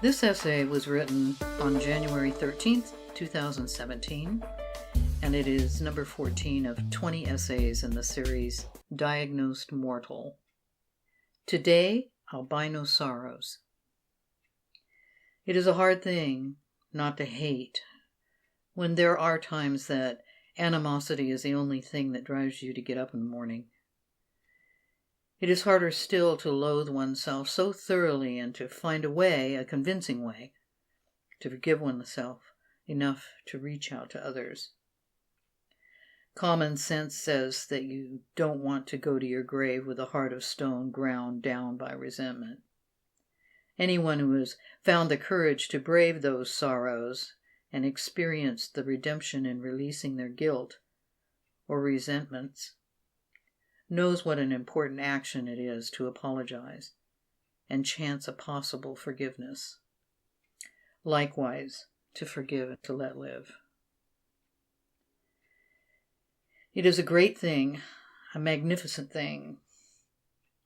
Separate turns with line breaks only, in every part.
This essay was written on January 13th, 2017, and it is number 14 of 20 essays in the series Diagnosed Mortal. Today, albino sorrows. It is a hard thing not to hate when there are times that animosity is the only thing that drives you to get up in the morning. It is harder still to loathe oneself so thoroughly and to find a convincing way, to forgive oneself enough to reach out to others. Common sense says that you don't want to go to your grave with a heart of stone ground down by resentment. Anyone who has found the courage to brave those sorrows and experienced the redemption in releasing their guilt or resentments knows what an important action it is to apologize and chance a possible forgiveness. Likewise, to forgive and to let live. It is a great thing, a magnificent thing,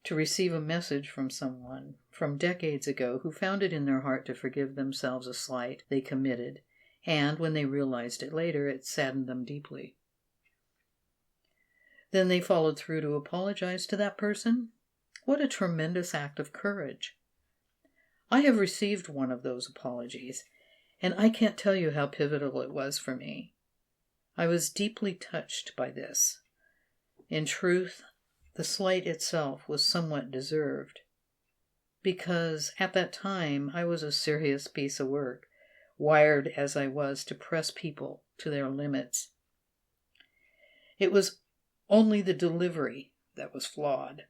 to receive a message from someone from decades ago who found it in their heart to forgive themselves a slight they committed, and when they realized it later, it saddened them deeply. Then they followed through to apologize to that person. What a tremendous act of courage. I have received one of those apologies, and I can't tell you how pivotal it was for me. I was deeply touched by this. In truth, the slight itself was somewhat deserved, because at that time I was a serious piece of work, wired as I was to press people to their limits. It was only the delivery that was flawed.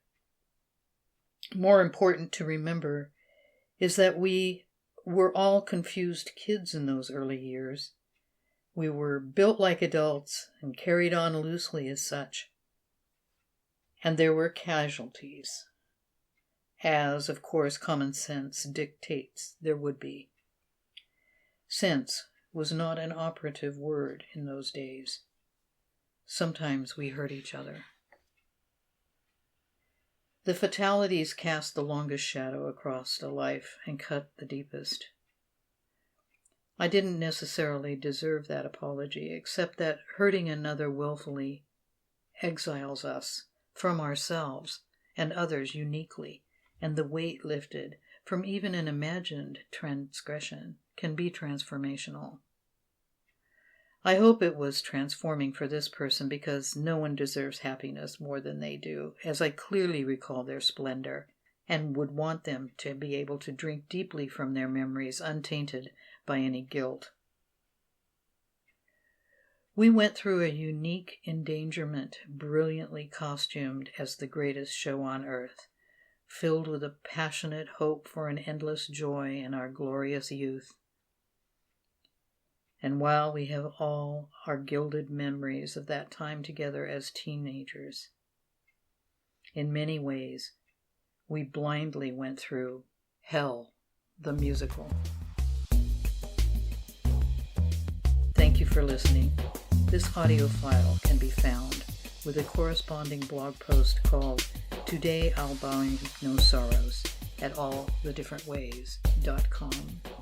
More important to remember is that we were all confused kids in those early years. We were built like adults and carried on loosely as such. And there were casualties, as, of course, common sense dictates there would be. Sense was not an operative word in those days. Sometimes we hurt each other. The fatalities cast the longest shadow across a life and cut the deepest. I didn't necessarily deserve that apology, except that hurting another willfully exiles us from ourselves and others uniquely, and the weight lifted from even an imagined transgression can be transformational. I hope it was transforming for this person, because no one deserves happiness more than they do, as I clearly recall their splendor and would want them to be able to drink deeply from their memories untainted by any guilt. We went through a unique endangerment, brilliantly costumed as the greatest show on earth, filled with a passionate hope for an endless joy in our glorious youth. And while we have all our gilded memories of that time together as teenagers, in many ways, we blindly went through Hell, the musical. Thank you for listening. This audio file can be found with a corresponding blog post called Today Albino Sorrows at allthedifferentways.com.